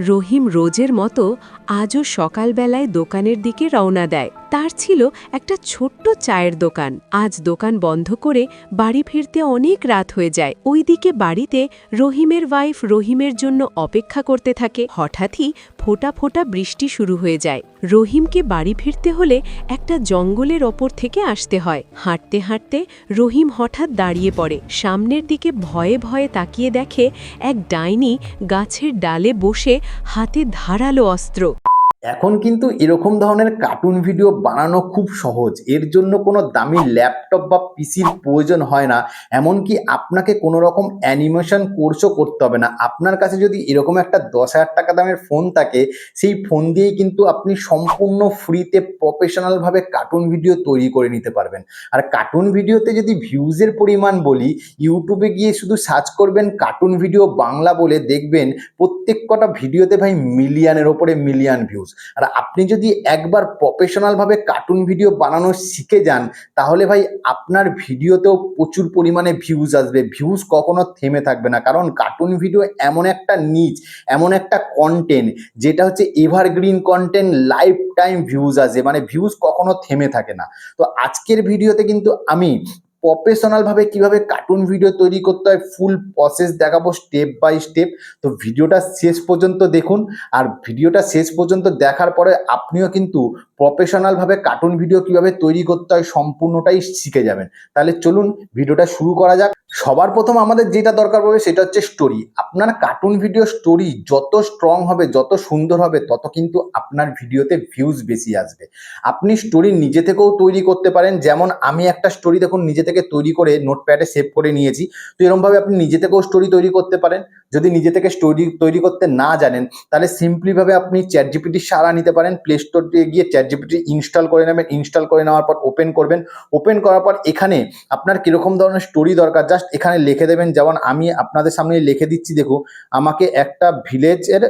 রহিম রোজের মতো আজও সকালবেলায় দোকানের দিকে রওনা দেয়। তার ছিল একটা ছোট্ট চায়ের দোকান। আজ দোকান বন্ধ করে বাড়ি ফিরতে অনেক রাত হয়ে যায়। ওইদিকে বাড়িতে রহিমের ওয়াইফ রহিমের জন্য অপেক্ষা করতে থাকে। হঠাৎই ফোঁটা ফোঁটা বৃষ্টি শুরু হয়ে যায়। রহিমকে বাড়ি ফিরতে হলে একটা জঙ্গলের ওপর থেকে আসতে হয়। হাঁটতে হাঁটতে রহিম হঠাৎ দাঁড়িয়ে পড়ে। সামনের দিকে ভয়ে ভয়ে তাকিয়ে দেখে এক ডাইনি গাছের ডালে বসে হাতে ধারালো অস্ত্র। এখন কিন্তু এরকম ধরনের কার্টুন ভিডিও বানানো খুব সহজ। এর জন্য কোনো দামি ল্যাপটপ বা পিসির প্রয়োজন হয় না। এমনকি আপনাকে কোনো রকম অ্যানিমেশন কোর্সও করতে হবে না। আপনার কাছে যদি এরকম একটা 10,000 টাকা দামের ফোন থাকে, সেই ফোন দিয়েই কিন্তু আপনি সম্পূর্ণ ফ্রিতে প্রফেশনালভাবে কার্টুন ভিডিও তৈরি করে নিতে পারবেন। আর কার্টুন ভিডিওতে যদি ভিউজের পরিমাণ বলি, ইউটিউবে গিয়ে শুধু সার্চ করবেন কার্টুন ভিডিও বাংলা বলে, দেখবেন প্রত্যেক কটা ভিডিওতে ভাই মিলিয়নের ওপরে মিলিয়ন ভিউজ। আর আপনি যদি একবার প্রফেশনালভাবে কার্টুন ভিডিও বানানো শিখে যান, তাহলে ভাই আপনার ভিডিওতেও প্রচুর পরিমাণে ভিউজ আসবে। ভিউজ কখনো থেমে থাকবে না, কারণ কার্টুন ভিডিও এমন একটা নিচ, এমন একটা কন্টেন্ট যেটা হচ্ছে evergreen content, life time views আসে, মানে ভিউজ কখনো থেমে থাকে না। তো আজকের ভিডিওতে কিন্তু আমি প্রফেশনালভাবে কিভাবে কার্টুন ভিডিও তৈরি করতে হয় ফুল প্রসেস দেখাবো, স্টেপ বাই স্টেপ। তো ভিডিওটা শেষ পর্যন্ত দেখুন। আর ভিডিওটা শেষ পর্যন্ত দেখার পরে আপনিও কিন্তু প্রফেশনালভাবে কার্টুন ভিডিও কিভাবে তৈরি করতে হয় সম্পূর্ণটাই শিখে যাবেন। তাহলে চলুন ভিডিওটা শুরু করা যাক। সবার প্রথম আমাদের যেটা দরকার পড়বে সেটা হচ্ছে স্টোরি। আপনার কার্টুন ভিডিও স্টোরি যত স্ট্রং হবে, যত সুন্দর হবে, তত কিন্তু আপনার ভিডিওতে ভিউজ বেশি আসবে। আপনি স্টোরি নিজে থেকেও তৈরি করতে পারেন। যেমন আমি একটা স্টোরি দেখুন নিজে থেকে তৈরি করে নোটপ্যাডে সেভ করে নিয়েছি। তো এরকমভাবে আপনি নিজে থেকেও স্টোরি তৈরি করতে পারেন। যদি নিজে থেকে স্টোরি তৈরি করতে না জানেন, তাহলে সিম্পলিভাবে আপনি চ্যাট জিপিটির সাহায্য নিতে পারেন। প্লে স্টোর দিয়ে গিয়ে চ্যাট জিপিটি ইনস্টল করে নেবেন। ইনস্টল করে নেওয়ার পর ওপেন করবেন। ওপেন করার পর এখানে আপনার কীরকম ধরনের স্টোরি দরকার জাস্ট এখানে লিখে দেবেন। যেমন আমি আপনাদের সামনে লিখে দিচ্ছি, দেখুন আমাকে একটা ভিলেজের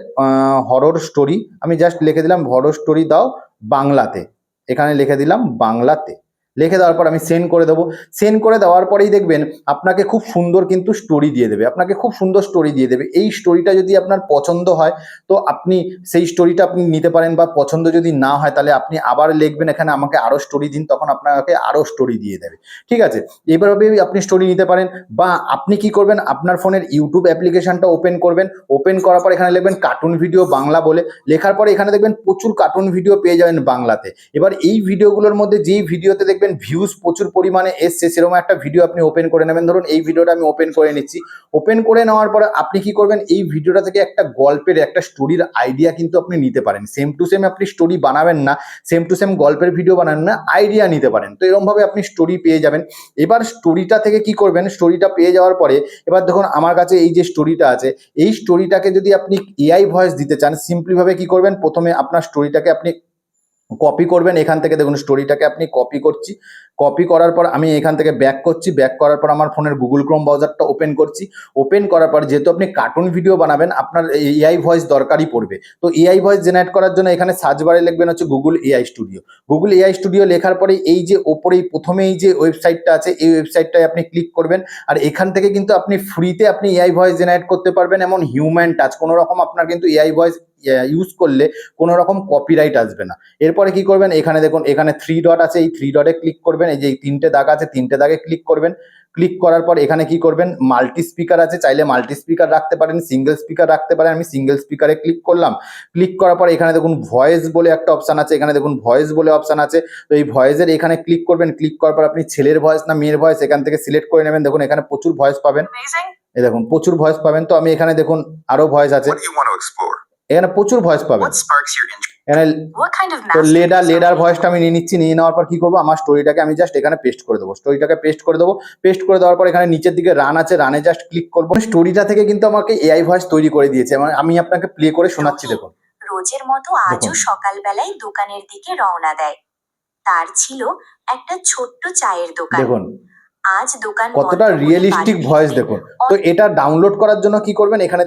হরর স্টোরি, আমি জাস্ট লিখে দিলাম হরর স্টোরি দাও বাংলাতে। এখানে লিখে দিলাম বাংলাতে। লিখে দেওয়ার পর আমি সেন্ড করে দেবো। সেন্ড করে দেওয়ার পরেই দেখবেন আপনাকে খুব সুন্দর কিন্তু স্টোরি দিয়ে দেবে। আপনাকে খুব সুন্দর স্টোরি দিয়ে দেবে। এই স্টোরিটা যদি আপনার পছন্দ হয়, তো আপনি সেই স্টোরিটা আপনি নিতে পারেন, বা পছন্দ যদি না হয় তাহলে আপনি আবার লিখবেন এখানে আমাকে আরও স্টোরি দিন, তখন আপনাকে আরও স্টোরি দিয়ে দেবে। ঠিক আছে, এইভাবে আপনি স্টোরি নিতে পারেন। বা আপনি কি করবেন, আপনার ফোনের ইউটিউব অ্যাপ্লিকেশনটা ওপেন করবেন। ওপেন করার পর এখানে লিখবেন কার্টুন ভিডিও বাংলা বলে। লেখার পরে এখানে দেখবেন প্রচুর কার্টুন ভিডিও পেয়ে যাবেন বাংলাতে। এবার এই ভিডিওগুলোর মধ্যে যেই ভিডিওতে দেখবেন ভিউজ প্রচুর পরিমাণে এসছে, সেরকম একটা ভিডিও আপনি ওপেন করে নেবেন। ধরুন এই ভিডিওটা আমি ওপেন করে নিচ্ছি। ওপেন করে নেওয়ার পরে আপনি কি করবেন, এই ভিডিওটা থেকে একটা গল্পের, একটা স্টোরির আইডিয়া কিন্তু আপনি নিতে পারেন। সেম টু সেম আপনি স্টোরি বানাবেন না, সেম টু সেম গল্পের ভিডিও বানাবেন না, আইডিয়া নিতে পারেন। তো এরকমভাবে আপনি স্টোরি পেয়ে যাবেন। এবার স্টোরিটা থেকে কি করবেন, স্টোরিটা পেয়ে যাওয়ার পরে এবার দেখুন আমার কাছে এই যে স্টোরিটা আছে, এই স্টোরিটাকে যদি আপনি এআই ভয়েস দিতে চান, সিম্পলিভাবে কি করবেন, প্রথমে আপনার স্টোরিটাকে আপনি কপি করবেন। এখান থেকে দেখুন স্টোরিটাকে আপনি কপি করছি। কপি করার পর আমি এখান থেকে ব্যাক করছি। ব্যাক করার পর আমার ফোনের গুগল ক্রোম ব্রাউজারটা ওপেন করছি। ওপেন করার পর যেহেতু আপনি কার্টুন ভিডিও বানাবেন, আপনার এআই ভয়েস দরকারই পড়বে। তো এআই ভয়েস জেনারেট করার জন্য এখানে সার্চ বারে লিখবেন হচ্ছে Google AI studio. Google AI studio লেখার পরে এই যে ওপরেই প্রথমে এই যে ওয়েবসাইটটা আছে, এই ওয়েবসাইটটায় আপনি ক্লিক করবেন। আর এখান থেকে কিন্তু আপনি ফ্রিতে আপনি এআই ভয়েস জেনারেট করতে পারবেন। এমন হিউম্যান টাচ কোনো রকম আপনার কিন্তু এআই ভয়েস ইউজ করলে কোনো রকম কপিরাইট আসবে না। এরপরে কি করবেন, এখানে দেখুন এখানে 3 ডট আছে, এই 3 ডটে ক্লিক করবেন। এই যে এই 3টে দাগ আছে, 3টে দাগে ক্লিক করবেন। ক্লিক করার পর এখানে কি করবেন, মাল্টি স্পিকার আছে, চাইলে মাল্টি স্পিকার রাখতে পারেন, সিঙ্গেল স্পিকার রাখতে পারেন। আমি সিঙ্গেল স্পিকারে ক্লিক করলাম। ক্লিক করার পর এখানে দেখুন ভয়েস বলে একটা অপশান আছে, এখানে দেখুন ভয়েস বলে অপশান আছে। তো এই ভয়েসের এখানে ক্লিক করবেন। ক্লিক করার পর আপনি ছেলের ভয়েস না মেয়ের ভয়েস এখান থেকে সিলেক্ট করে নেবেন। দেখুন এখানে প্রচুর ভয়েস পাবেন। এই দেখুন প্রচুর ভয়েস পাবেন। তো আমি এখানে দেখুন আরো ভয়েস আছে, এখানে প্রচুর ভয়েস পাবেন। এখানে তো লেডার ভয়েসটা আমি নিয়ে নিচ্ছি। নিয়ে নেওয়ার পর কি করবো, আমার স্টোরিটাকে আমি জাস্ট এখানে পেস্ট করে দেবো। স্টোরিটাকে পেস্ট করে দেবো। পেস্ট করে দেওয়ার পর এখানে নিচের দিকে রান আছে, রানে জাস্ট ক্লিক করবো। স্টোরিটা থেকে কিন্তু আমাকে এআই ভয়েস তৈরি করে দিয়েছে। আমি আপনাকে প্লে করে শোনাচ্ছি, দেখুন। রোজের মতো আজও সকালবেলায় দোকানের দিকে রওনা দেয়। তার ছিল একটা ছোট্ট চায়ের দোকান। দেখুন আজ দোকান কতটা বন্ধ করে রিয়েলিস্টিক বাড়ি ভয়েস ফিরতে দেখুন। তো এটা ডাউনলোড করার জন্য কি করবেন, এখানে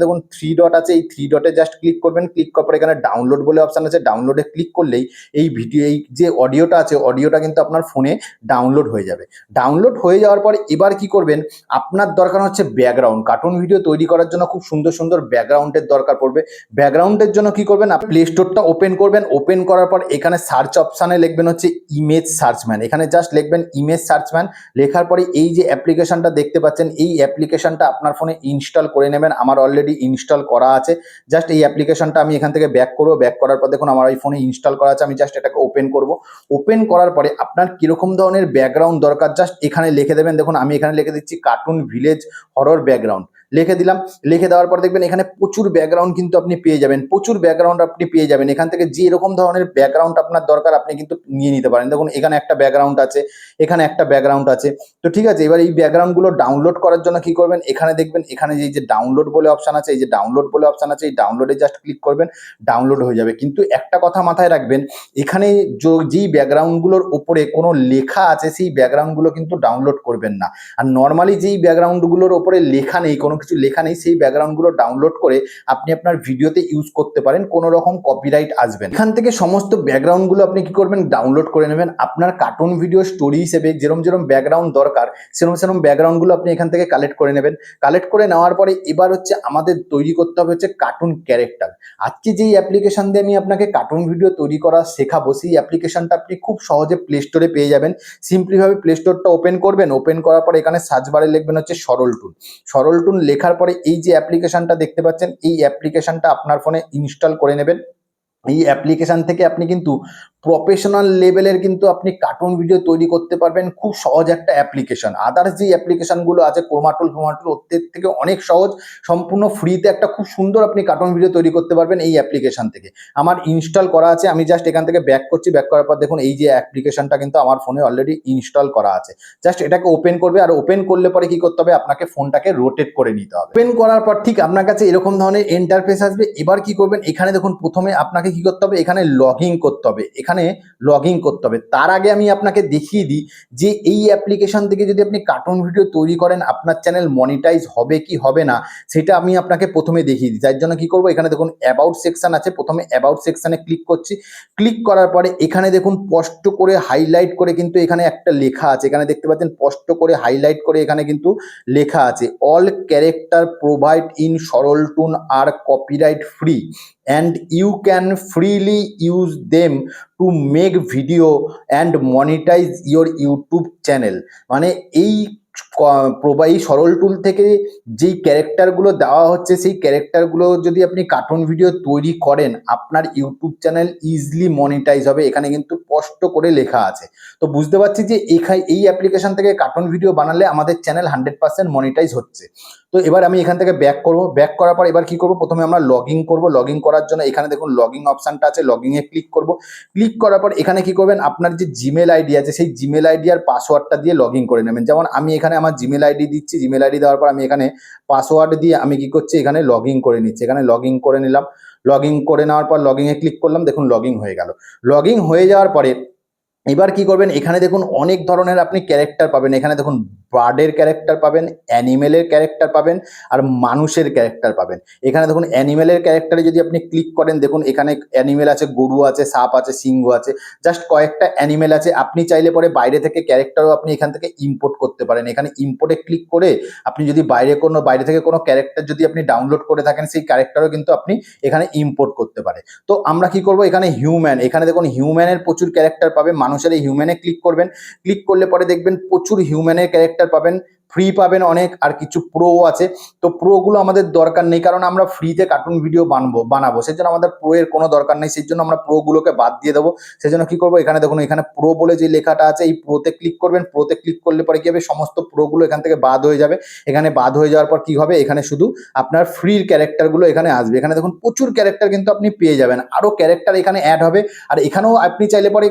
দেখুন থ্রি ডট আছে, এই থ্রি ডটে জাস্ট ক্লিক করবেন। ক্লিক করার পর এখানে ডাউনলোড বলে অপশন আছে, ডাউনলোডে ক্লিক করলেই এই ভিডিও, এই যে অডিওটা আছে, অডিওটা কিন্তু আপনার ফোনে ডাউনলোড হয়ে যাবে। ডাউনলোড হয়ে যাওয়ার পর এবার কি করবেন, আপনার দরকার হচ্ছে ব্যাকগ্রাউন্ড। কার্টুন ভিডিও তৈরি করার জন্য খুব সুন্দর সুন্দর ব্যাকগ্রাউন্ডের দরকার পড়বে। ব্যাকগ্রাউন্ডের জন্য কি করবেন, আপনি প্লে স্টোরটা ওপেন করবেন। ওপেন করার পর এখানে সার্চ অপশানে লিখবেন হচ্ছে ইমেজ সার্চম্যান। এখানে জাস্ট লিখবেন ইমেজ সার্চম্যান। লেখার পরে এই যে অ্যাপ্লিকেশনটা দেখতে পাচ্ছেন, এই অ্যাপ্লিকেশনটা আপনার ফোনে ইনস্টল করে নেবেন। আমার অলরেডি ইনস্টল করা আছে। জাস্ট এই অ্যাপ্লিকেশনটা আমি এখান থেকে ব্যাক করবো। ব্যাক করার পর দেখুন আমার এই ফোনে ইনস্টল করা আছে। আমি জাস্ট এটাকে ওপেন করব। ওপেন করার পরে আপনার কিরকম ধরনের ব্যাকগ্রাউন্ড দরকার জাস্ট এখানে লিখে দেবেন। দেখুন আমি এখানে লিখে দিচ্ছি কার্টুন ভিলেজ হরর ব্যাকগ্রাউন্ড, লিখে দিলাম। লিখে দেওয়ার পর দেখবেন এখানে প্রচুর ব্যাকগ্রাউন্ড কিন্তু আপনি পেয়ে যাবেন, প্রচুর ব্যাকগ্রাউন্ড আপনি পেয়ে যাবেন। এখান থেকে যে এরকম ধরনের ব্যাকগ্রাউন্ড আপনার দরকার আপনি কিন্তু নিয়ে নিতে পারেন। দেখুন এখানে একটা ব্যাকগ্রাউন্ড আছে, এখানে একটা ব্যাকগ্রাউন্ড আছে। তো ঠিক আছে, এবার এই ব্যাকগ্রাউন্ডগুলো ডাউনলোড করার জন্য কি করবেন, এখানে দেখবেন এখানে যে ডাউনলোড বলে অপশন আছে, এই যে ডাউনলোড বলে অপশন আছে, এই ডাউনলোডে জাস্ট ক্লিক করবেন, ডাউনলোড হয়ে যাবে। কিন্তু একটা কথা মাথায় রাখবেন, এখানে যেই ব্যাকগ্রাউন্ডগুলোর ওপরে কোনো লেখা আছে সেই ব্যাকগ্রাউন্ডগুলো কিন্তু ডাউনলোড করবেন না। আর নর্মালি যেই ব্যাকগ্রাউন্ডগুলোর ওপরে লেখা নেই, কোনো কিছু লেখা নেই, সেই ব্যাকগ্রাউন্ডগুলো ডাউনলোড করে আপনি আপনার ভিডিওতে ইউজ করতে পারেন, কোনো রকম কপিরাইট আসবে না। এখান থেকে সমস্ত ব্যাকগ্রাউন্ডগুলো আপনি কি করবেন, ডাউনলোড করে নেবেন। আপনার কার্টুন ভিডিও স্টোরি হিসেবে যেরকম যেরকম ব্যাকগ্রাউন্ড দরকার সেরকম সেরকম ব্যাকগ্রাউন্ডগুলো আপনি এখান থেকে কালেক্ট করে নেবেন। কালেক্ট করে নেওয়ার পরে এবার হচ্ছে আমাদের তৈরি করতে হবে হচ্ছে কার্টুন ক্যারেক্টার। আজকে যেই অ্যাপ্লিকেশন দিয়ে আমি আপনাকে কার্টুন ভিডিও তৈরি করা শেখাবো, সেই অ্যাপ্লিকেশনটা আপনি খুব সহজে প্লে স্টোরে পেয়ে যাবেন। সিম্পলিভাবে প্লে স্টোরটা ওপেন করবেন। ওপেন করার পরে এখানে সার্চ বারে লিখবেন হচ্ছে সরল টুল। সরল টুল লেখার পরে এই যে অ্যাপ্লিকেশনটা দেখতে পাচ্ছেন, এই অ্যাপ্লিকেশনটা আপনার ফোনে ইনস্টল করে নেবেন। এই অ্যাপ্লিকেশন থেকে আপনি কিন্তু প্রফেশনাল লেভেলের কিন্তু আপনি কার্টুন ভিডিও তৈরি করতে পারবেন। খুব সহজ একটা অ্যাপ্লিকেশন। আদার্স যে অ্যাপ্লিকেশনগুলো আছে ক্রোমাটুল ওর থেকে অনেক সহজ, সম্পূর্ণ ফ্রিতে একটা খুব সুন্দর আপনি কার্টুন ভিডিও তৈরি করতে পারবেন এই অ্যাপ্লিকেশন থেকে। আমার ইনস্টল করা আছে, আমি জাস্ট এখান থেকে ব্যাক করছি। ব্যাক করার পর দেখুন এই যে অ্যাপ্লিকেশনটা কিন্তু আমার ফোনে অলরেডি ইনস্টল করা আছে। জাস্ট এটাকে ওপেন করবে, আর ওপেন করলে পরে কি করতে হবে, আপনাকে ফোনটাকে রোটেট করে নিতে হবে। ওপেন করার পর ঠিক আপনার কাছে এরকম ধরনের ইন্টারফেস আসবে। এবার কি করবেন, এখানে দেখুন প্রথমে আপনাকে কি করতে হবে, এখানে লগ ইন করতে হবে। এখানে লগ ইন করতে হবে। তার আগে আমি আপনাকে দেখিয়ে দিই যে এই অ্যাপ্লিকেশন থেকে যদি আপনি কার্টুন ভিডিও তৈরি করেন আপনার চ্যানেল মনিটাইজ হবে কি হবে না সেটা আমি আপনাকে প্রথমে দেখিয়ে দিই। যার জন্য কি করব, এখানে দেখুন অ্যাবাউট সেকশন আছে, প্রথমে অ্যাবাউট সেকশনে ক্লিক করছি। ক্লিক করার পরে এখানে দেখুন স্পষ্ট করে হাইলাইট করে কিন্তু এখানে একটা লেখা আছে, এখানে দেখতে পাচ্ছেন স্পষ্ট করে হাইলাইট করে এখানে কিন্তু লেখা আছে all character provide in Saral toon আর কপিরাইট ফ্রি and you can freely use them to make video and monetize your YouTube channel। মানে এই এই সরল টুল থেকে যেই ক্যারেক্টারগুলো দেওয়া হচ্ছে সেই ক্যারেক্টারগুলো যদি আপনি কার্টুন ভিডিও তৈরি করেন আপনার ইউটিউব চ্যানেল ইজিলি মনিটাইজ হবে। এখানে কিন্তু স্পষ্ট করে লেখা আছে। তো বুঝতে পারছি যে এই অ্যাপ্লিকেশন থেকে কার্টুন ভিডিও বানালে আমাদের চ্যানেল 100% মনিটাইজ হচ্ছে। তো এবার আমি এখান থেকে ব্যাক করব। ব্যাক করার পর এবার কি করব, প্রথমে আমরা লগ ইন করবো। লগ ইন করার জন্য এখানে দেখুন লগ ইন অপশানটা আছে, লগ ইনে ক্লিক করব। ক্লিক করার পর এখানে কি করবেন, আপনার যে জিমেল আইডি আছে সেই জিমেল আইডি আর পাসওয়ার্ডটা দিয়ে লগ ইন করে নেবেন। যেমন আমি এখানে আমার জিমেল আইডি দিচ্ছি, জিমেল আইডি দেওয়ার পর আমি এখানে পাসওয়ার্ড দিয়ে আমি কি করছি, এখানে লগ ইন করে নিচ্ছি। এখানে লগ ইন করে নিলাম। লগ ইন করে নেওয়ার পর লগ ইনে ক্লিক করলাম, দেখুন লগ ইন হয়ে গেল। লগ ইন হয়ে যাওয়ার পরে এবার কি করবেন, এখানে দেখুন অনেক ধরনের আপনি ক্যারেক্টার পাবেন। এখানে দেখুন বার্ডের ক্যারেক্টার পাবেন, অ্যানিমেলের ক্যারেক্টার পাবেন, আর মানুষের ক্যারেক্টার পাবেন। এখানে দেখুন অ্যানিমেলের ক্যারেক্টারে যদি আপনি ক্লিক করেন, দেখুন এখানে অ্যানিমেল আছে, গরু আছে, সাপ আছে, সিংহ আছে, জাস্ট কয়েকটা অ্যানিমেল আছে। আপনি চাইলে পরে বাইরে থেকে ক্যারেক্টারও আপনি এখান থেকে ইম্পোর্ট করতে পারেন। এখানে ইম্পোর্টে ক্লিক করে আপনি যদি বাইরে থেকে কোনো ক্যারেক্টার যদি আপনি ডাউনলোড করে থাকেন সেই ক্যারেক্টারও কিন্তু আপনি এখানে ইম্পোর্ট করতে পারেন। তো আমরা কি করব, এখানে হিউম্যান, এখানে দেখুন হিউম্যানের প্রচুর ক্যারেক্টার পাবে। মানুষের এই হিউম্যানে ক্লিক করবেন। ক্লিক করলে পরে দেখবেন প্রচুর হিউম্যানের ক্যারেক্টার পাবেন, ফ্রি পাবেন অনেক, আর কিছু প্রো আছে। তো প্রোগুলো আমাদের দরকার নেই, কারণ আমরা ফ্রিতে কার্টুন ভিডিও বানাবো, সেই জন্য আমাদের প্রো এর কোনো দরকার নেই। সেই জন্য আমরা প্রোগুলোকে বাদ দিয়ে দেবো। সেই জন্য কি করবো, এখানে দেখুন এখানে প্রো বলে যে লেখাটা আছে এই প্রোতে ক্লিক করবেন। প্রোতে ক্লিক করলে পরে কি হবে, সমস্ত প্রোগুলো এখান থেকে বাদ হয়ে যাবে। এখানে বাদ হয়ে যাওয়ার পর কি হবে, এখানে শুধু আপনার ফ্রির ক্যারেক্টারগুলো এখানে আসবে। এখানে দেখুন প্রচুর ক্যারেক্টার কিন্তু আপনি পেয়ে যাবেন, আরও ক্যারেক্টার এখানে অ্যাড হবে। আর এখানেও আপনি চাইলে পরে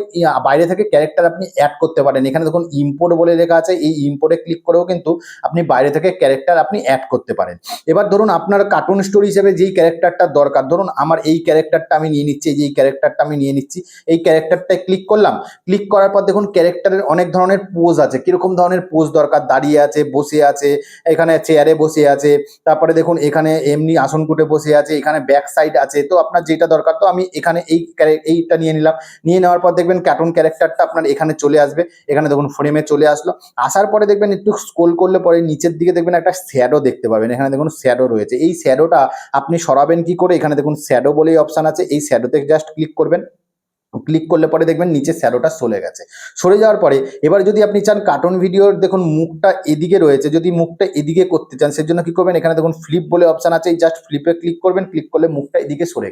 বাইরে থেকে ক্যারেক্টার আপনি অ্যাড করতে পারেন। এখানে দেখুন ইম্পোর্ট বলে লেখা আছে, এই ইম্পোর্টে ক্লিক করেও কিন্তু কিন্তু আপনি বাইরে থেকে ক্যারেক্টার আপনি অ্যাড করতে পারেন। এবার ধরুন আপনার কার্টুন স্টোরি হিসেবে যেই ক্যারেক্টারটা দরকার, ধরুন আমার এই ক্যারেক্টারটা আমি নিয়ে নিচ্ছি, এই ক্যারেক্টারটা আমি নিয়ে নিচ্ছি, এই ক্যারেক্টারটায় ক্লিক করলাম। ক্লিক করার পর দেখুন ক্যারেক্টারের অনেক ধরনের পোজ আছে, কিরকম ধরনের পোজ দরকার, দাঁড়িয়ে আছে, বসে আছে, এখানে চেয়ারে বসে আছে, তারপরে দেখুন এখানে এমনি আসন কুটে বসে আছে, এখানে ব্যাক সাইড আছে। তো আপনার যেটা দরকার, তো আমি এখানে এইটা নিয়ে নিলাম। নিয়ে নেওয়ার পর দেখবেন কার্টুন ক্যারেক্টারটা আপনার এখানে চলে আসবে। এখানে দেখুন ফ্রেমে চলে আসলো। আসার পরে দেখবেন একটু স্ক্রোল করলে পরে নিচের দিকে দেখবেন একটা শ্যাডো দেখতে পাবেন। এখানে দেখুন শ্যাডো রয়েছে। এই শ্যাডোটা আপনি সরাবেন কি করে, এখানে দেখুন শ্যাডো বলেই অপশন আছে, এই শ্যাডোতে জাস্ট ক্লিক করবেন। ক্লিক করলে পরে দেখবেন নিচে শ্যাডোটা সরে গেছে। সরে যাওয়ার পরে এবার যদি আপনি চান কার্টুন ভিডিওর দেখুন মুখটা এদিকে রয়েছে, যদি মুখটা এদিকে করতে চান সেজন্য কি করবেন, এখানে দেখুন ফ্লিপ বলে অপশন আছে, এই জাস্ট ফ্লিপে ক্লিক করবেন। ক্লিক করলে মুখটা এদিকে সরে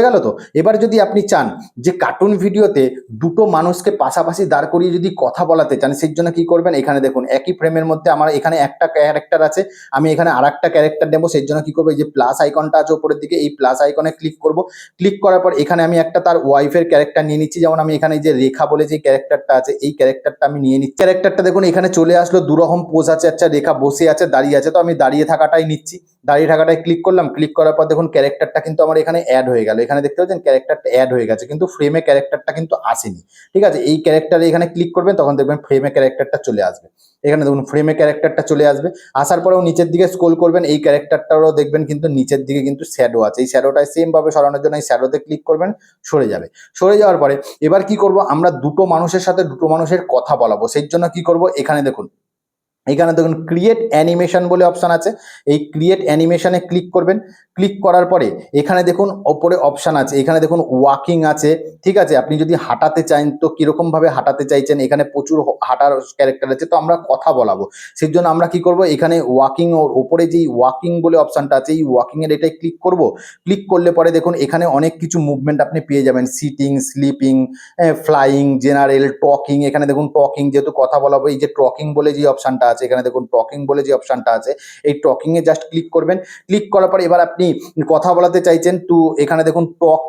গেল। তো এবার যদি আপনি চান যে কার্টুন ভিডিওতে দুটো মানুষকে পাশাপাশি দাঁড় করিয়ে যদি কথা বলাতে চান, সেই জন্য কি করবেন, এখানে দেখুন একই ফ্রেমের মধ্যে আমার এখানে একটা ক্যারেক্টার আছে, আমি এখানে আর একটা ক্যারেক্টার নেবো। সেই জন্য কি করবো, এই যে প্লাস আইকনটা আছে উপরের দিকে, এই প্লাস আইকনে ক্লিক করব। ক্লিক করার পর এখানে আমি একটা তার ওয়াইফের ক্যারেক্টার নিয়ে নিচ্ছি। যেমন আমি এখানে যে রেখা বলে যে ক্যারেক্টারটা আছে, এই ক্যারেক্টারটা আমি নিয়ে নিচ্ছি। ক্যারেক্টারটা দেখুন এখানে চলে আসলো, দুরকম পোজ আছে, আচ্ছা রেখা বসে আছে, দাঁড়িয়ে আছে, তো আমি দাঁড়িয়ে থাকাটাই নিচ্ছি। দাঁড়িয়ে থাকাটায় ক্লিক করলাম। ক্লিক করার পর দেখুন ক্যারেক্টারটা কিন্তু আমার এখানে অ্যাড হয়ে গেল। এখানে দেখতে পাচ্ছেন ক্যারেক্টারটা অ্যাড হয়ে গেছে, কিন্তু ফ্রেমে ক্যারেক্টারটা কিন্তু আসেনি। ঠিক আছে, এই ক্যারেক্টারে এখানে ক্লিক করবেন, তখন দেখবেন ফ্রেমে ক্যারেক্টারটা চলে আসবে। এখানে দেখুন ফ্রেমে ক্যারেক্টারটা চলে আসবে। আসার পরেও নিচের দিকে স্ক্রোল করবেন, এই ক্যারেক্টারটারও দেখবেন কিন্তু নিচের দিকে কিন্তু শ্যাডো আছে। এই শ্যাডোটাই সেম ভাবে সরানোর জন্য এই শ্যাডোতে ক্লিক করবেন, সরে যাবে। সরে যাওয়ার পরে এবার কি করব, আমরা দুটো মানুষের সাথে দুটো মানুষের কথা বলাবো। সেই জন্য কি করব, এখানে দেখুন ক্রিয়েট অ্যানিমেশন বলে অপশন আছে, এই ক্রিয়েট অ্যানিমেশনে ক্লিক করবেন। ক্লিক করার পরে এখানে দেখুন ওপরে অপশন আছে, এখানে দেখুন ওয়াকিং আছে। ঠিক আছে, আপনি যদি হাঁটাতে চান তো কিরকম ভাবে হাঁটাতে চাইছেন, এখানে প্রচুর হাঁটার ক্যারেক্টার আছে, তো আমরা কথা বলাবো। সেই জন্য আমরা কি করব, এখানে ওয়াকিং ওর ওপরে যেই ওয়াকিং বলে অপশনটা আছে, এই ওয়াকিং এর এটাই ক্লিক করব। ক্লিক করলে পরে দেখুন এখানে অনেক কিছু মুভমেন্ট আপনি পেয়ে যাবেন, sitting, sleeping, flying, general, talking. এখানে দেখুন টকিং, যেহেতু কথা বলাবো, এই যে টকিং বলে যে অপশনটা আছে, এখানে দেখুন টকিং বলে যে অপশনটা আছে, এই টকিং এ জাস্ট ক্লিক করবেন। ক্লিক করার পর এবার আপনি কথা বলাতে চাইছেন তো এখানে দেখুন টক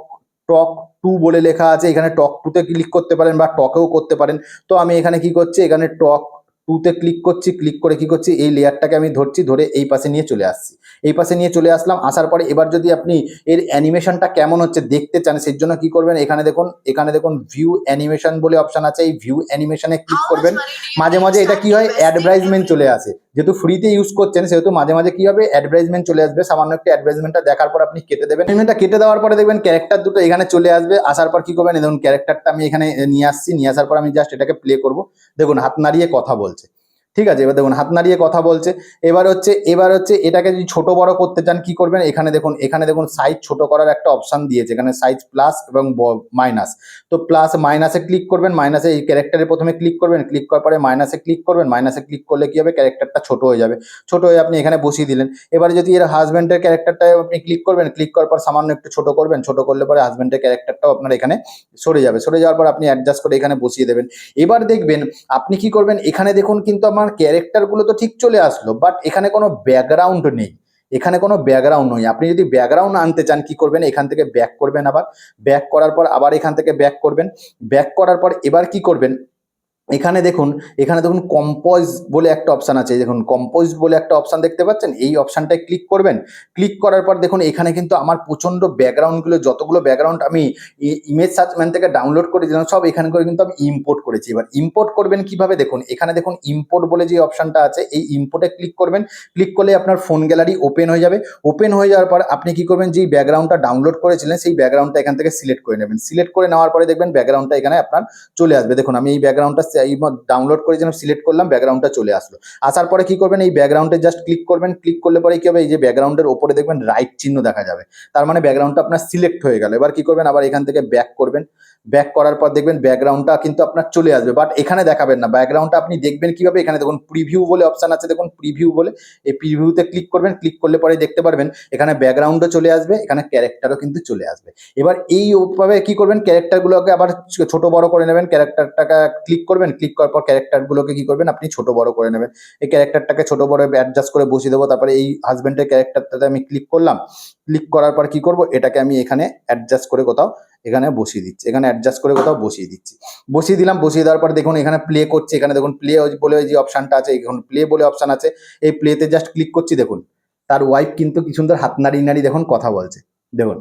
টক টু বলে লেখা আছে, এখানে টক টুতে ক্লিক করতে পারেন বা টকেও করতে পারেন। তো আমি এখানে কি করছি, এখানে টক টুতে ক্লিক করছি। ক্লিক করে কি করছি, এই লেয়ারটাকে আমি ধরছি, ধরে এই পাশে নিয়ে চলে আসছি। এই পাশে নিয়ে চলে আসলাম। আসার পরে এবার যদি আপনি এর অ্যানিমেশনটা কেমন হচ্ছে দেখতে চান, সেই জন্য কি করবেন, এখানে দেখুন ভিউ অ্যানিমেশন বলে অপশন আছে, এই ভিউ অ্যানিমেশনে ক্লিক করবেন। মাঝে মাঝে এটা কি হয়, অ্যাডভার্টাইজমেন্ট চলে আসে, যেহেতু ফ্রিতে ইউজ করছেন সেহেতু মাঝে মাঝে কি হবে, অ্যাডভার্টাইজমেন্ট চলে আসবে। সামান্য একটা অ্যাডভার্টাইজমেন্টটা দেখার পর আপনি কেটে দেবেন। পেমেন্টটা কেটে দেওয়ার পরে দেখবেন ক্যারেক্টার দুটো এখানে চলে আসবে। আসার পর কি করবেন, দেখুন ক্যারেক্টারটা আমি এখানে নিয়ে আসছি। নিয়ে আসার পর আমি জাস্ট এটাকে প্লে করব। দেখুন হাত নাড়িয়ে কথা বলছে। ঠিক আছে, এবার দেখুন হাত নাড়িয়ে কথা বলছে। এবার হচ্ছে এটাকে যদি ছোট বড় করতে চান কি করবেন, এখানে দেখুন সাইজ ছোট করার একটা অপশন দিয়েছে, এখানে সাইজ প্লাস এবং মাইনাস। তো প্লাস মাইনাসে ক্লিক করবেন, মাইনাসে এই ক্যারেক্টারে প্রথমে ক্লিক করবেন। ক্লিক করার পরে মাইনাসে ক্লিক করবেন। মাইনাসে ক্লিক করলে কি হবে, ক্যারেক্টারটা ছোট হয়ে যাবে। ছোট হয়ে আপনি এখানে বসিয়ে দিলেন। এবারে যদি এর হাজব্যান্ডের ক্যারেক্টারটায় আপনি ক্লিক করবেন, ক্লিক করার পর সামান্য একটু ছোট করবেন। ছোট করলে পরে হাজব্যান্ডের ক্যারেক্টারটাও আপনার এখানে সরে যাবে। সরে যাওয়ার পর আপনি অ্যাডজাস্ট করে এখানে বসিয়ে দেবেন। এবার দেখবেন আপনি কি করবেন, এখানে দেখুন কিন্তু আমার ক্যারেক্টারগুলো তো ঠিক চলে আসলো, বাট এখানে কোনো ব্যাকগ্রাউন্ড নেই। এখানে কোনো ব্যাকগ্রাউন্ড নেই। আপনি যদি ব্যাকগ্রাউন্ড আনতে চান কি করবেন, এখান থেকে ব্যাক করবেন। আবার ব্যাক করার পর আবার এখান থেকে ব্যাক করবেন। ব্যাক করার পর এবার কি করবেন, এখানে দেখুন কম্পোজ বলে একটা অপশন আছে। দেখুন কম্পোজ বলে একটা অপশন দেখতে পাচ্ছেন, এই অপশনটায় ক্লিক করবেন। ক্লিক করার পর দেখুন এখানে কিন্তু আমার প্রচণ্ড ব্যাকগ্রাউন্ডগুলো, যতগুলো ব্যাকগ্রাউন্ড আমি ইমেজ সার্চম্যান থেকে ডাউনলোড করেছিলাম সব এখানে করে কিন্তু আমি ইম্পোর্ট করেছি। এবার ইম্পোর্ট করবেন কিভাবে, দেখুন এখানে দেখুন ইম্পোর্ট বলে যে অপশনটা আছে, এই ইম্পোর্টে ক্লিক করবেন। ক্লিক করলে আপনার ফোন গ্যালারি ওপেন হয়ে যাবে। ওপেন হয়ে যাওয়ার পর আপনি কি করবেন, যেই ব্যাকগ্রাউন্ডটা ডাউনলোড করেছিলেন সেই ব্যাকগ্রাউন্ডটা এখান থেকে সিলেক্ট করে নেবেন। সিলেক্ট করে নেওয়ার পরে দেখবেন ব্যাকগ্রাউন্ডটা এখানে আপনার চলে আসবে। দেখুন আমি এই ব্যাকগ্রাউন্ডটা ডাউনলোড করে যেন সিলেক্ট করলাম, ব্যাকগ্রাউন্ডটা চলে আসলো। আসার পরে কি করবেন, এই ব্যাকগ্রাউন্ডে জাস্ট ক্লিক করবেন। ক্লিক করলে পরে কি হবে, এই যে ব্যাকগ্রাউন্ডের ওপরে দেখবেন রাইট চিহ্ন দেখা যাবে, তার মানে ব্যাকগ্রাউন্ডটা আপনার সিলেক্ট হয়ে গেল। এবার কি করবেন, আবার এখান থেকে ব্যাক করবেন। ব্যাক করার পর দেখবেন ব্যাকগ্রাউন্ডটা কিন্তু আপনার চলে আসবে, বাট এখানে দেখাবেন না। ব্যাকগ্রাউন্ডটা আপনি দেখবেন কিভাবে, এখানে দেখুন প্রিভিউ বলে অপশন আছে, দেখুন প্রিভিউ বলে, এই প্রিভিউতে ক্লিক করবেন। ক্লিক করলে পরে দেখতে পারবেন এখানে ব্যাকগ্রাউন্ডও চলে আসবে, এখানে ক্যারেক্টারও কিন্তু চলে আসবে। এবার এইভাবে কি করবেন, ক্যারেক্টারগুলোকে আবার ছোট বড় করে নেবেন। ক্যারেক্টারটাকে ক্লিক করবেন। করবেন, ক্লিক করার পর ক্যারেক্টারগুলোকে কি করবেন আপনি ছোট বড় করে নেবেন। এই ক্যারেক্টারটাকে ছোট বড় অ্যাডজাস্ট করে বসিয়ে দেবো। তারপরে এই হাজবেন্ডের ক্যারেক্টারটাতে আমি ক্লিক করলাম, ক্লিক করার পর কি করব, এটাকে আমি এখানে অ্যাডজাস্ট করে কোথাও এখানে বসিয়ে দিচ্ছি, এখানে অ্যাডজাস্ট করে কোথাও বসিয়ে দিচ্ছি, বসিয়ে দিলাম। বসিয়ে দেওয়ার পর দেখুন এখানে প্লে করছে, এখানে দেখুন প্লে বলে যে অপশানটা আছে, এখন প্লে বলে অপশান আছে, এই প্লেতে জাস্ট ক্লিক করছি। দেখুন তার ওয়াইফ কিন্তু কি সুন্দর হাত নাড়ি নাড়ি দেখুন কথা বলছে। দেখুন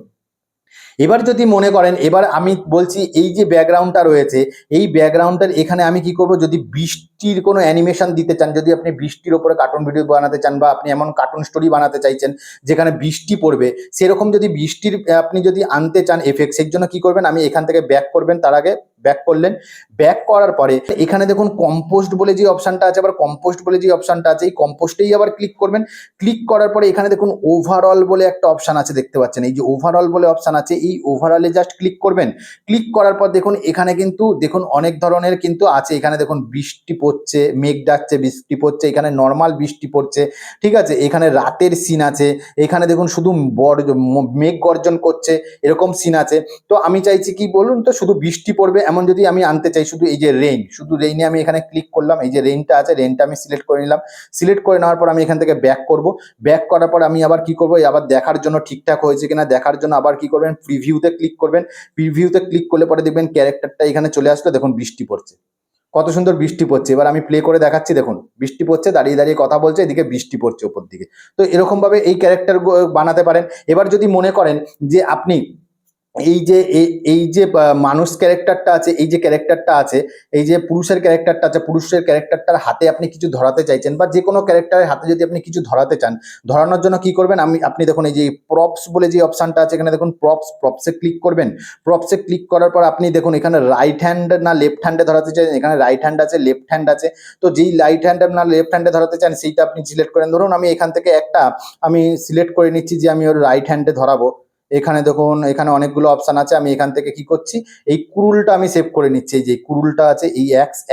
এবার যদি মনে করেন, এবার আমি বলছি এই যে ব্যাকগ্রাউন্ডটা রয়েছে, এই ব্যাকগ্রাউন্ডের এখানে আমি কি করব, যদি বৃষ্টির কোনো অ্যানিমেশন দিতে চান, যদি আপনি বৃষ্টির ওপরে কার্টুন ভিডিও বানাতে চান, বা আপনি এমন কার্টুন স্টোরি বানাতে চাইছেন যেখানে বৃষ্টি পড়বে, সেরকম যদি বৃষ্টির আপনি যদি আনতে চান এফেক্ট, সেই জন্য কি করবেন, আমি এখান থেকে ব্যাক করবেন। তার আগে ব্যাক করলেন, ব্যাক করার পরে এখানে দেখুন কম্পোস্ট বলে যে অপশানটা আছে, আবার কম্পোস্ট বলে যে অপশানটা আছে, এই কম্পোস্টেই আবার ক্লিক করবেন। ক্লিক করার পরে এখানে দেখুন ওভারঅল বলে একটা অপশান আছে, দেখতে পাচ্ছেন এই যে ওভারঅল বলে অপশান আছে, এই ওভারঅলে জাস্ট ক্লিক করবেন। ক্লিক করার পর দেখুন এখানে কিন্তু দেখুন অনেক ধরনের কিন্তু আছে, এখানে দেখুন বৃষ্টি পড়ছে, মেঘ ডাকছে, বৃষ্টি পড়ছে, এখানে নর্মাল বৃষ্টি পড়ছে, ঠিক আছে, এখানে রাতের সিন আছে, এখানে দেখুন শুধু মেঘ গর্জন করছে, এরকম সিন আছে। তো আমি চাইছি কি বলুন তো, শুধু বৃষ্টি পড়বে এমন যদি আমি আনতে চাই, শুধু এই যে রেইন, শুধু রেইনে আমি এখানে ক্লিক করলাম, এই যে রেইনটা আছে, রেইনটা আমি সিলেক্ট করে নিলাম। সিলেক্ট করে নেওয়ার পর আমি এখান থেকে ব্যাক করব। ব্যাক করার পর আমি আবার কি করব, আবার দেখার জন্য ঠিকঠাক হয়েছে কিনা দেখার জন্য আবার কি করবেন, প্রিভিউতে ক্লিক করবেন। প্রিভিউতে ক্লিক করলে পরে দেখবেন ক্যারেক্টারটা এখানে চলে আসলো, দেখুন বৃষ্টি পড়ছে, কত সুন্দর বৃষ্টি পড়ছে। এবার আমি প্লে করে দেখাচ্ছি, দেখুন বৃষ্টি পড়ছে, দাঁড়িয়ে দাঁড়িয়ে কথা বলছে, এদিকে বৃষ্টি পড়ছে ওপর দিকে। তো এরকমভাবে এই ক্যারেক্টার বানাতে পারেন। এবার যদি মনে করেন যে আপনি এই যে মানুষ ক্যারেক্টারটা আছে, এই যে ক্যারেক্টারটা আছে, এই যে পুরুষের ক্যারেক্টারটা আছে, পুরুষের ক্যারেক্টারটার হাতে আপনি কিছু ধরাতে চাইছেন, বা যে কোনো ক্যারেক্টারের হাতে যদি আপনি কিছু ধরাতে চান, ধরানোর জন্য কি করবেন, আপনি দেখুন এই যে প্রপস বলে যে অপশানটা আছে, এখানে দেখুন প্রপসে ক্লিক করবেন। প্রপসে ক্লিক করার পর আপনি দেখুন এখানে রাইট হ্যান্ড না লেফট হ্যান্ডে ধরাতে চান, এখানে রাইট হ্যান্ড আছে, লেফট হ্যান্ড আছে। তো যেই রাইট হ্যান্ড না লেফট হ্যান্ডে ধরাতে চান সেইটা আপনি সিলেক্ট করেন। ধরুন আমি এখান থেকে একটা আমি সিলেক্ট করে নিচ্ছি যে আমি ওর রাইট হ্যান্ডে ধরাবো। এখানে দেখুন এখানে অনেকগুলো অপশান আছে, আমি এখান থেকে কি করছি, এই কুরুলটা আমি সেভ করে নিচ্ছি, এই যে কুরুলটা আছে, এই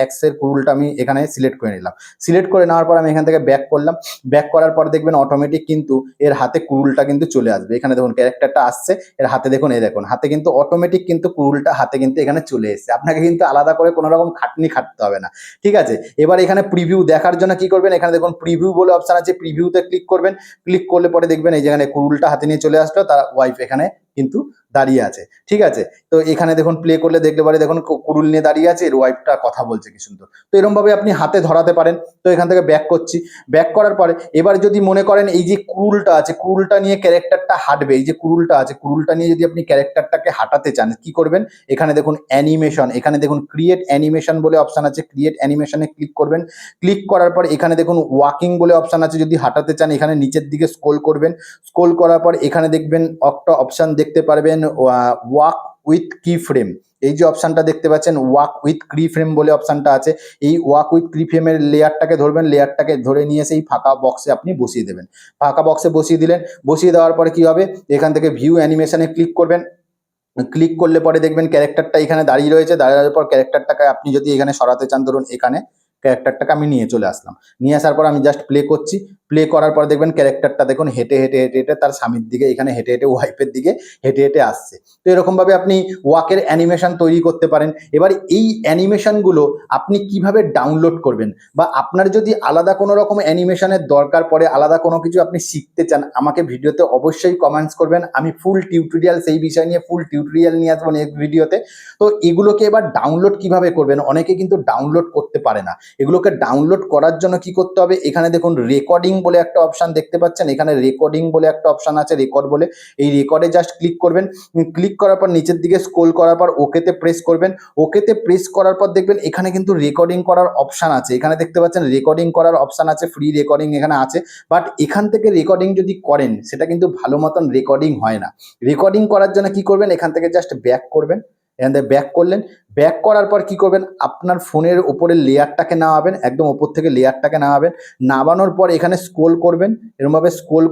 এক্সের কুরুলটা আমি এখানে সিলেক্ট করে নিলাম। সিলেক্ট করে নেওয়ার পর আমি এখান থেকে ব্যাক করলাম। ব্যাক করার পর দেখবেন অটোমেটিক কিন্তু এর হাতে কুরুলটা কিন্তু চলে আসবে। এখানে দেখুন ক্যারেক্টারটা আসছে, এর হাতে দেখুন, এই দেখুন হাতে কিন্তু অটোমেটিক কিন্তু কুরুলটা হাতে কিন্তু এখানে চলে এসেছে। আপনাকে কিন্তু আলাদা করে কোনো রকম খাটনি খাটতে হবে না, ঠিক আছে। এবার এখানে প্রিভিউ দেখার জন্য কি করবেন, এখানে দেখুন প্রিভিউ বলে অপশান আছে, প্রিভিউতে ক্লিক করবেন। ক্লিক করলে পরে দেখবেন এই যেখানে কুরুলটা হাতে নিয়ে চলে আসলো, তার ওয়াইফ এখানে কিন্তু দাঁড়িয়ে আছে, ঠিক আছে। তো এখানে দেখুন প্লে করলে দেখতে পারে দেখুন কুরুল নিয়ে দাঁড়িয়ে আছে, এর ওয়াইফটা কথা বলছে কি সুন্দর। তো এরকম ভাবে আপনি হাতে ধরাতে পারেন। তো এখান থেকে ব্যাক করছি। ব্যাক করার পরে এবার যদি মনে করেন এই যে কুরুলটা আছে, কুরুলটা নিয়ে ক্যারেক্টারটা হাঁটবে, এই যে কুরুলটা আছে, কুরুলটা নিয়ে যদি আপনি ক্যারেক্টারটাকে হাঁটাতে চান, কি করবেন, এখানে দেখুন অ্যানিমেশন, এখানে দেখুন ক্রিয়েট অ্যানিমেশন বলে অপশান আছে, ক্রিয়েট অ্যানিমেশনে ক্লিক করবেন। ক্লিক করার পর এখানে দেখুন ওয়াকিং বলে অপশান আছে, যদি হাঁটাতে চান এখানে নিচের দিকে স্ক্রল করবেন। স্ক্রল করার পর এখানে দেখবেন একটা অপশান দেখতে পারবেন, ওয়াক উইথ কি ফ্রেম। এই যে অপশানটা দেখতে পাচ্ছেন ওয়াক উইথ কি ফ্রেম বলে অপশানটা আছে, এই ওয়াক উইথ কি ফ্রেমের লেয়ারটাকে ধরবেন, লেয়ারটাকে ধরে নিয়ে এসে এই ফাঁকা বক্সে আপনি বসিয়ে দেবেন। ফাঁকা বক্সে বসিয়ে দিলেন। বসিয়ে দেওয়ার পরে কি হবে, এখান থেকে ভিউ অ্যানিমেশনে ক্লিক করবেন। ক্লিক করলে পরে দেখবেন ক্যারেক্টারটা এখানে দাঁড়িয়ে রয়েছে। দাঁড়ানোর পর ক্যারেক্টারটাকে আপনি যদি এখানে সরাতে চান, ধরুন এখানে ক্যারেক্টারটাকে আমি নিয়ে চলে আসলাম। নিয়ে আসার পর আমি জাস্ট প্লে করছি। প্লে করার পর দেখবেন ক্যারেক্টারটা দেখুন হেঁটে হেঁটে হেঁটে হেঁটে তার স্বামীর দিকে, এখানে হেঁটে হেঁটে ওয়াইফের দিকে হেঁটে হেঁটে আসছে। তো এরকমভাবে আপনি ওয়াকের অ্যানিমেশন তৈরি করতে পারেন। এবার এই অ্যানিমেশনগুলো আপনি কিভাবে ডাউনলোড করবেন, বা আপনার যদি আলাদা কোনো রকম অ্যানিমেশনের দরকার পড়ে, আলাদা কোনো কিছু আপনি শিখতে চান, আমাকে ভিডিওতে অবশ্যই কমেন্টস করবেন। আমি ফুল টিউটোরিয়াল সেই বিষয় নিয়ে ফুল টিউটোরিয়াল নিয়ে আসবো নেক্সট ভিডিওতে। তো এগুলোকে এবার ডাউনলোড কিভাবে করবেন, অনেকে কিন্তু ডাউনলোড করতে পারে না। এগুলোকে ডাউনলোড করার জন্য কি করতে হবে, এখানে দেখুন রেকর্ডিং বলে একটা অপশান দেখতে পাচ্ছেন, এখানে রেকর্ডিং বলে একটা অপশান আছে, রেকর্ড বলে, এই রেকর্ডে জাস্ট ক্লিক করবেন। ক্লিক করার পর নিচের দিকে স্ক্রল করার পর ওকেতে প্রেস করবেন। ওকেতে প্রেস করার পর দেখবেন এখানে কিন্তু রেকর্ডিং করার অপশান আছে, এখানে দেখতে পাচ্ছেন রেকর্ডিং করার অপশান আছে, ফ্রি রেকর্ডিং এখানে আছে। বাট এখান থেকে রেকর্ডিং যদি করেন সেটা কিন্তু ভালো মতন রেকর্ডিং হয় না। রেকর্ডিং করার জন্য কি করবেন, এখান থেকে জাস্ট ব্যাক করবেন। এখান থেকে ব্যাক করলেন। ব্যাক করার পর কি করবেন, আপনার ফোনের ওপরের লেয়ারটাকে নামাবেন, একদম ওপর থেকে লেয়ারটাকে নামাবেন। নামানোর পর এখানে স্ক্রল করবেন, এরকমভাবে স্ক্রল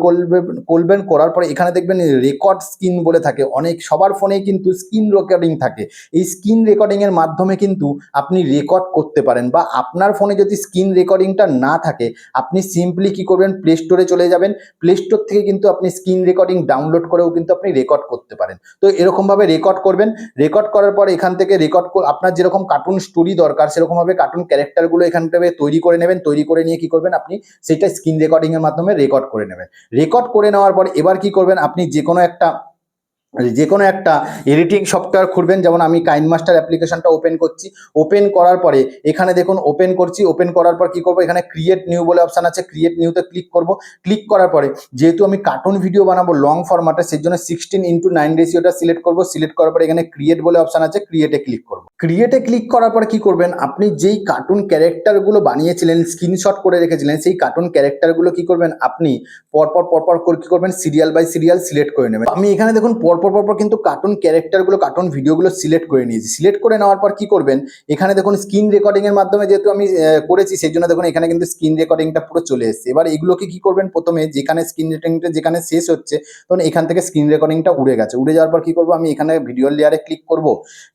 করবেন। করার পরে এখানে দেখবেন রেকর্ড স্ক্রিন বলে থাকে, অনেক সবার ফোনেই কিন্তু স্ক্রিন রেকর্ডিং থাকে। এই স্ক্রিন রেকর্ডিংয়ের মাধ্যমে কিন্তু আপনি রেকর্ড করতে পারেন, বা আপনার ফোনে যদি স্ক্রিন রেকর্ডিংটা না থাকে আপনি সিম্পলি কি করবেন, প্লে স্টোরে চলে যাবেন। প্লে স্টোর থেকে কিন্তু আপনি স্ক্রিন রেকর্ডিং ডাউনলোড করেও কিন্তু আপনি রেকর্ড করতে পারেন। তো এরকমভাবে রেকর্ড করবেন। রেকর্ড করার পর এখান থেকে রেকর্ড আপনার যেরকম কার্টুন স্টোরি দরকার সেরকমভাবে কার্টুন ক্যারেক্টারগুলো এখান থেকে তৈরি করে নেবেন। তৈরি করে নিয়ে কি করবেন, আপনি সেটা স্ক্রিন রেকর্ডিংয়ের মাধ্যমে রেকর্ড করে নেবেন। রেকর্ড করে নেওয়ার পর এবার কি করবেন, আপনি যে কোনো একটা এডিটিং সফটওয়্যার খুলবেন। যেমন আমি কাইনমাস্টার অ্যাপ্লিকেশনটা ওপেন করছি। ওপেন করার পরে এখানে দেখুন ওপেন করছি। ওপেন করার পর কি করব, এখানে ক্রিয়েট নিউ বলে অপশান আছে, ক্রিয়েট নিউতে ক্লিক করব। ক্লিক করার পরে যেহেতু আমি কার্টুন ভিডিও বানাবো লং ফরম্যাটে, সেই জন্য 16:9 রেশিওটা সিলেক্ট করব। সিলেক্ট করার পরে এখানে ক্রিয়েট বলে অপশান আছে, ক্রিয়েটে ক্লিক করব। ক্রিয়েটে ক্লিক করার পর কি করবেন, আপনি যেই কার্টুন ক্যারেক্টারগুলো বানিয়েছিলেন, স্ক্রিনশট করে রেখেছিলেন, সেই কার্টুন ক্যারেক্টারগুলো কি করবেন, আপনি পরপর করে কি করবেন, সিরিয়াল বাই সিরিয়াল সিলেক্ট করে নেবেন। আমি এখানে দেখুন পরপর কিন্তু কার্টুন ক্যারেক্টারগুলো, কার্টুন ভিডিওগুলো সিলেক্ট করে নিয়েছি। সিলেক্ট করে নেওয়ার পর কি করবেন, এখানে দেখুন স্ক্রিন রেকর্ডিংয়ের মাধ্যমে যেহেতু আমি করেছি, সেই জন্য দেখুন এখানে কিন্তু স্ক্রিন রেকর্ডিংটা পুরো চলে এসেছে। এবার এগুলোকে কি করবেন, প্রথমে যেখানে স্ক্রিন রেকর্ডিংটা যেখানে শেষ হচ্ছে, তখন এখান থেকে স্ক্রিন রেকর্ডিংটা উড়ে গেছে। উড়ে যাওয়ার পর কি করবো, আমি এখানে ভিডিও লেয়ারে ক্লিক করব।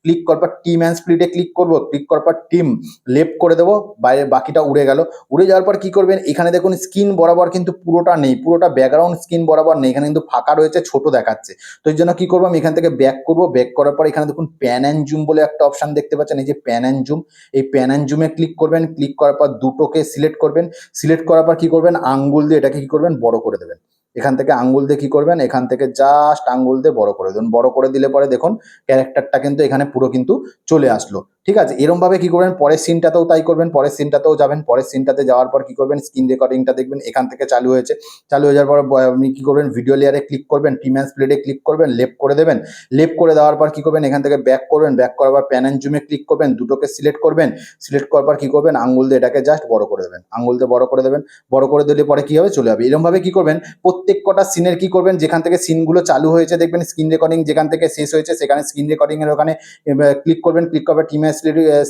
ক্লিক করার পর টিম অ্যান্ড স্প্লিটে ক্লিক করব। ক্লিক করার পর টিম লেফট করে দেবো, বাইরে বাকিটা উড়ে গেল। উড়ে যাওয়ার পর কি করবেন, এখানে দেখুন স্ক্রিন বরাবর কিন্তু পুরোটা নেই, পুরোটা ব্যাকগ্রাউন্ড স্ক্রিন বরাবর নেই, এখানে কিন্তু ফাঁকা রয়েছে, ছোট দেখাচ্ছে। তো এই জন্য কি করবো, আমি এখান থেকে ব্যাক করব। ব্যাক করার পর এখানে দেখুন প্যান অ্যান্ড জুম বলে একটা অপশন দেখতে পাচ্ছেন, এই যে প্যান অ্যান্ড জুম, এই প্যান অ্যান্ড জুমে ক্লিক করবেন। ক্লিক করার পর দুটোকে সিলেক্ট করবেন। সিলেক্ট করার পর কি করবেন, আঙ্গুল দিয়ে এটাকে কি করবেন, বড় করে দেবেন। এখান থেকে আঙ্গুল দিয়ে কি করবেন, এখান থেকে জাস্ট আঙ্গুল দিয়ে বড় করে দেবেন। বড় করে দিলে পরে দেখুন ক্যারেক্টারটা কিন্তু এখানে পুরো কিন্তু চলে আসলো। ঠিক আছে, এরমভাবে কি করবেন, পরের সিনটাতেও তাই করবেন। পরের সিনটাতেও যাবেন। পরের সিনটাতে যাওয়ার পর কি করবেন, স্ক্রিন রেকর্ডিংটা দেখবেন এখান থেকে চালু হয়েছে। চালু হয়ে যাওয়ার পর আপনি কি করবেন, ভিডিও লেয়ারে ক্লিক করবেন, টিম অ্যান্ড স্প্লিটে ক্লিক করবেন, লেফট করে দেবেন। লেফট করে দেওয়ার পর কি করবেন, এখান থেকে ব্যাক করবেন। ব্যাক করার পর প্যান অ্যান্ড জুমে ক্লিক করবেন, দুটোকে সিলেক্ট করবেন। সিলেক্ট করার পর কি করবেন, আঙ্গুল দিয়ে এটাকে জাস্ট বড় করে দেবেন। আঙ্গুল দিয়ে বড় করে দেবেন। বড় করে দিলে পরে কি হবে, চলে যাবে। এরকমভাবে কি করবেন, প্রত্যেক কটা সিনের কি করবেন, যেখান থেকে সিনগুলো চালু হয়েছে দেখবেন স্ক্রিন রেকর্ডিং যেখান থেকে শেষ হয়েছে, সেখানে স্ক্রিন রেকর্ডিং এর ওখানে ক্লিক করবেন। ক্লিক করবে টিম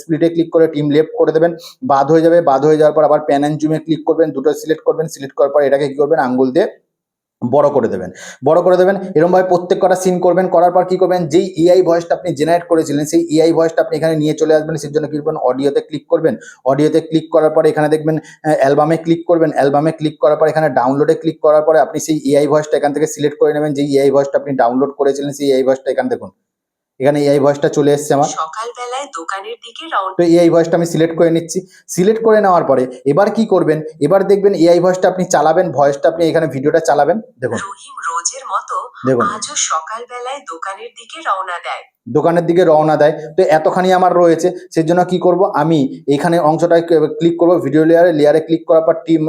স্প্লিটে ক্লিক করে টিম লেফট করে দেবেন। বাদ হয়ে যাবে। বাদ হয়ে যাওয়ার পর আবার প্যান অ্যান্ড জুমে ক্লিক করবেন, দুটো সিলেক্ট করবেন। সিলেক্ট করার পর এটাকে কি করবেন, আঙ্গুল দিয়ে বড় করে দেবেন। বড় করে দেবেন। এরকমভাবে প্রত্যেক কটা সিন করবেন। করার পর কি করবেন, যেই এআই ভয়েসটা আপনি জেনারেট করেছিলেন, সেই এআই ভয়েসটা আপনি এখানে নিয়ে চলে আসবেন। সেই জন্য কি করবেন, অডিওতে ক্লিক করবেন। অডিওতে ক্লিক করার পরে এখানে দেখবেন অ্যালবামে ক্লিক করবেন। অ্যালবামে ক্লিক করার পর এখানে ডাউনলোডে ক্লিক করার পরে আপনি সেই এআই ভয়েসটা এখান থেকে সিলেক্ট করে নেবেন। যেই এআই ভয়েসটা আপনি ডাউনলোড করেছিলেন, সেই এআই ভয়েসটা এখানে দেখুন, এখানে এআই ভয়েসটা চলে এসেছে আমার। সকালবেলায় দোকানের দিকে রওনা। তো এআই ভয়েসটা আমি সিলেক্ট করে নিচ্ছি। সিলেক্ট করে নেওয়ার পরে এবার কি করবেন, এবার দেখবেন এআই ভয়েসটা আপনি চালাবেন। ভয়েসটা আপনি এখানে ভিডিওটা চালাবেন। দেখুন রহিম রোজের মতো দেখুন আজও সকালবেলায় দোকানের দিকে রওনা দেয়। দোকানের দিকে রওনা দেয়। তো এতখানি আমার রয়েছে, সেই জন্য কি করব, আমি এখানে অংশটায় ক্লিক করব, ভিডিও লেয়ারে ক্লিক করার পর টিম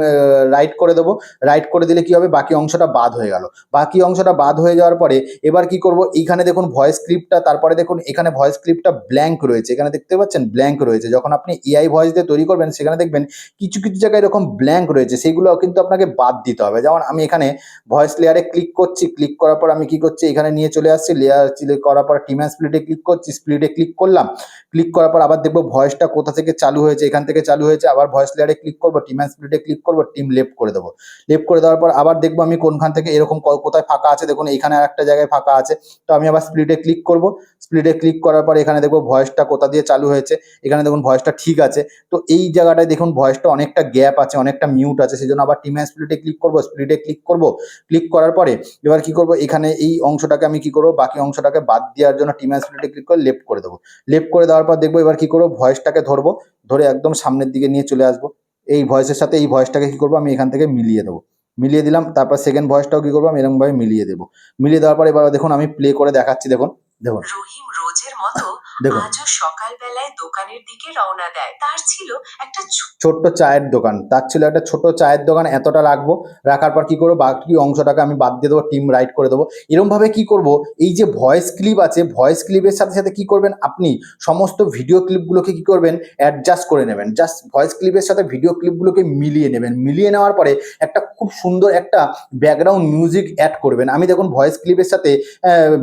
রাইট করে দেবো। রাইট করে দিলে কি হবে, বাকি অংশটা বাদ হয়ে গেল। বাকি অংশটা বাদ হয়ে যাওয়ার পরে এবার কি করব, এইখানে দেখুন ভয়েস ক্লিপটা, তারপরে দেখুন এখানে ভয়েস ক্লিপটা ব্ল্যাঙ্ক রয়েছে, এখানে দেখতে পাচ্ছেন ব্ল্যাঙ্ক রয়েছে। যখন আপনি এআই ভয়েস দিয়ে তৈরি করবেন, সেখানে দেখবেন কিছু কিছু জায়গায় এরকম ব্ল্যাঙ্ক রয়েছে, সেইগুলো কিন্তু আপনাকে বাদ দিতে হবে। যেমন আমি এখানে ভয়েস লেয়ারে ক্লিক করছি। ক্লিক করার পর আমি কি করছি, এখানে নিয়ে চলে আসছি। লেয়ার করার পর টিম অ্যান্ড স্প্লিটে ক্লিক করছি। স্প্লিটে ক্লিক করলাম। ক্লিক করার পর আবার দেখবো ভয়েসটা কোথা থেকে চালু হয়েছে, এখান থেকে চালু হয়েছে। আবার ভয়েস লেয়ারে ক্লিক করবো, টিম অ্যান্ড স্প্লিটে ক্লিক করবো, টিম লেফট করে দেবো। লেফট করে দেওয়ার পর আবার দেখবো আমি কোনখান থেকে এরকম কোথায় ফাঁকা আছে, দেখুন এখানে আর একটা জায়গায় ফাঁকা আছে। তো আমি আবার স্প্লিটে ক্লিক করব। স্প্লিটে ক্লিক করার পর এখানে দেখবো ভয়েসটা কোথা দিয়ে চালু হয়েছে, এখানে দেখুন ভয়েসটা ঠিক আছে। তো এই জায়গাটায় দেখুন ভয়েসটা অনেকটা গ্যাপ আছে, অনেকটা মিউট আছে, সেই জন্য আবার টিম অ্যান্ড স্প্লিটে ক্লিক করবো। স্প্লিটে ক্লিক করবো। ক্লিক করার পরে এবার কি করবো, এখানে এই অংশটাকে আমি কি করবো, বাকি অংশটাকে বাদ দেওয়ার জন্য টিম অ্যান্ড স্প্লিটে ক্লিক করে লেফট করে দেবো। লেফট করে দেওয়ার পর দেখবো এবার কি করবো, ভয়েসটাকে ধরবো, ধরে একদম সামনের দিকে নিয়ে চলে আসবো। এই ভয়েসের সাথে এই ভয়েসটাকে কি করবো, আমি এখান থেকে মিলিয়ে দেবো। মিলিয়ে দিলাম। তারপর সেকেন্ড ভয়েসটাও কি করবো, আমি এরকমভাবে মিলিয়ে দেবো। মিলিয়ে দেওয়ার পর এবার দেখুন আমি প্লে করে দেখাচ্ছি। দেখুন দেখুন রহিম রোজের মতো দেখুন আজও সকালবেলায় দোকানের দিকে রওনা দেয়। তার ছিল একটা ছোট্ট চায়ের দোকান। তার ছিল একটা ছোট চায়ের দোকান। এতটা রাখবো। রাখার পর কি করবো, বাকি অংশটাকে আমি বাদ দিয়ে দেবো, টিম রাইট করে দেবো। এরকমভাবে কি করব, এই যে ভয়েস ক্লিপ আছে, ভয়েস ক্লিপের সাথে সাথে কি করবেন, আপনি সমস্ত ভিডিও ক্লিপগুলোকে কি করবেন, অ্যাডজাস্ট করে নেবেন। জাস্ট ভয়েস ক্লিপের সাথে ভিডিও ক্লিপগুলোকে মিলিয়ে নেবেন। মিলিয়ে নেওয়ার পরে একটা খুব সুন্দর একটা ব্যাকগ্রাউন্ড মিউজিক অ্যাড করবেন। আমি দেখুন ভয়েস ক্লিপের সাথে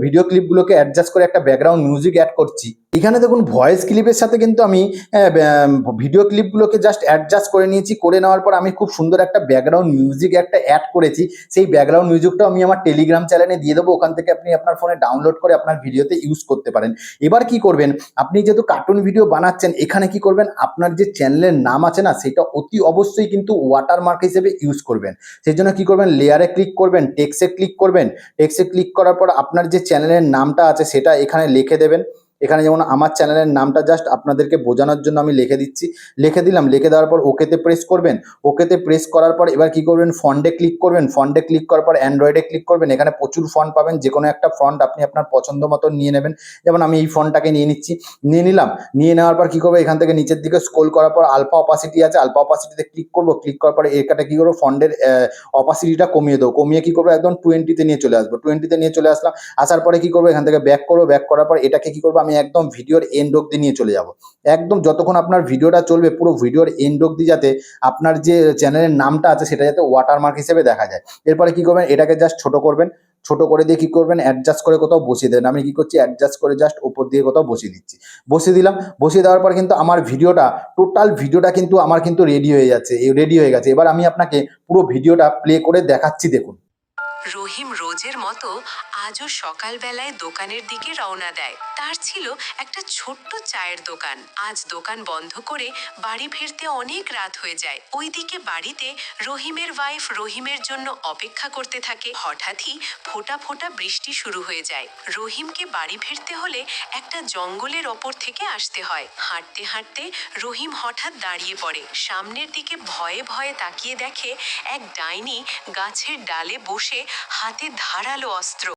ভিডিও ক্লিপগুলোকে অ্যাডজাস্ট করে একটা ব্যাকগ্রাউন্ড মিউজিক অ্যাড করছি। এখানে দেখুন ভয়েস ক্লিপের সাথে কিন্তু আমি ভিডিও ক্লিপগুলোকে জাস্ট অ্যাডজাস্ট করে নিয়েছি। করে নেওয়ার পর আমি খুব সুন্দর একটা ব্যাকগ্রাউন্ড মিউজিক একটা অ্যাড করেছি। সেই ব্যাকগ্রাউন্ড মিউজিকটাও আমি আমার টেলিগ্রাম চ্যানেলে দিয়ে দেবো। ওখান থেকে আপনি আপনার ফোনে ডাউনলোড করে আপনার ভিডিওতে ইউজ করতে পারেন। এবার কি করবেন, আপনি যেহেতু কার্টুন ভিডিও বানাচ্ছেন, এখানে কি করবেন, আপনার যে চ্যানেলের নাম আছে না, সেটা অতি অবশ্যই কিন্তু ওয়াটারমার্ক হিসেবে ইউজ করবেন। সেই জন্য কি করবেন, লেয়ারে ক্লিক করবেন, টেক্সটে ক্লিক করবেন। টেক্সটে ক্লিক করার পর আপনার যে চ্যানেলের নামটা আছে সেটা এখানে লিখে দেবেন। এখানে যেমন আমার চ্যানেলের নামটা জাস্ট আপনাদেরকে বোঝানোর জন্য আমি লিখে দিচ্ছি, লিখে দিলাম। লিখে দেওয়ার পর ওকেতে প্রেস করবেন। ওকেতে প্রেস করার পর এবার কি করবেন, ফন্টে ক্লিক করবেন। ফন্টে ক্লিক করার পর অ্যান্ড্রয়েডে ক্লিক করবেন। এখানে প্রচুর ফন্ট পাবেন, যে কোনো একটা ফন্ট আপনি আপনার পছন্দ মতো নিয়ে নেবেন। যেমন আমি এই ফন্টটাকে নিয়ে নিচ্ছি, নিয়ে নিলাম। নিয়ে নেওয়ার পর কী করবো, এখান থেকে নিচের দিকে স্ক্রল করার পর আলফা অপাসিটি আছে, আলফা অপাসিটিতে ক্লিক করবো। ক্লিক করার পরে এখানে কী করবো, ফন্টের অপাসিটিটা কমিয়ে দেবো। কমিয়ে কী করবো, একদম 20-তে নিয়ে চলে আসবো। 20-তে নিয়ে চলে আসলাম। আসার পরে কী করবো, এখান থেকে ব্যাক করবো। ব্যাক করার পর এটাকে কী করবো, আমি একদম ভিডিওর এন্ড অব্দি নিয়ে চলে যাবো। একদম যতক্ষণ আপনার ভিডিওটা চলবে পুরো ভিডিওর এন্ড অব্দি, যাতে আপনার যে চ্যানেলের নামটা আছে সেটা যাতে ওয়াটারমার্ক হিসেবে দেখা যায়। এরপরে কী করবেন, এটাকে জাস্ট ছোট করবেন। ছোট করে দিয়ে কী করবেন, অ্যাডজাস্ট করে কোথাও বসিয়ে দেবেন। আমি কী করছি, অ্যাডজাস্ট করে জাস্ট উপর দিয়ে কোথাও বসিয়ে দিচ্ছি। বসিয়ে দিলাম। বসিয়ে দেওয়ার পর কিন্তু আমার ভিডিওটা, টোটাল ভিডিওটা কিন্তু আমার কিন্তু রেডি হয়ে যাচ্ছে, রেডি হয়ে গেছে। এবার আমি আপনাকে পুরো ভিডিওটা প্লে করে দেখাচ্ছি, দেখুন। রহিম রোজের মতো আজও সকালবেলায় দোকানের দিকে রওনা দেয়। তার ছিল একটা ছোট্ট চায়ের দোকান। আজ দোকান বন্ধ করে বাড়ি ফিরতে অনেক রাত হয়ে যায়। ওইদিকে বাড়িতে রহিমের ওয়াইফ রহিমের জন্য অপেক্ষা করতে থাকে। হঠাৎই ফোঁটা ফোঁটা বৃষ্টি শুরু হয়ে যায়। রহিমকে বাড়ি ফিরতে হলে একটা জঙ্গলের ওপর থেকে আসতে হয়। হাঁটতে হাঁটতে রহিম হঠাৎ দাঁড়িয়ে পড়ে। সামনের দিকে ভয়ে ভয়ে তাকিয়ে দেখে এক ডাইনি গাছের ডালে বসে হাতে ধারালো অস্ত্র।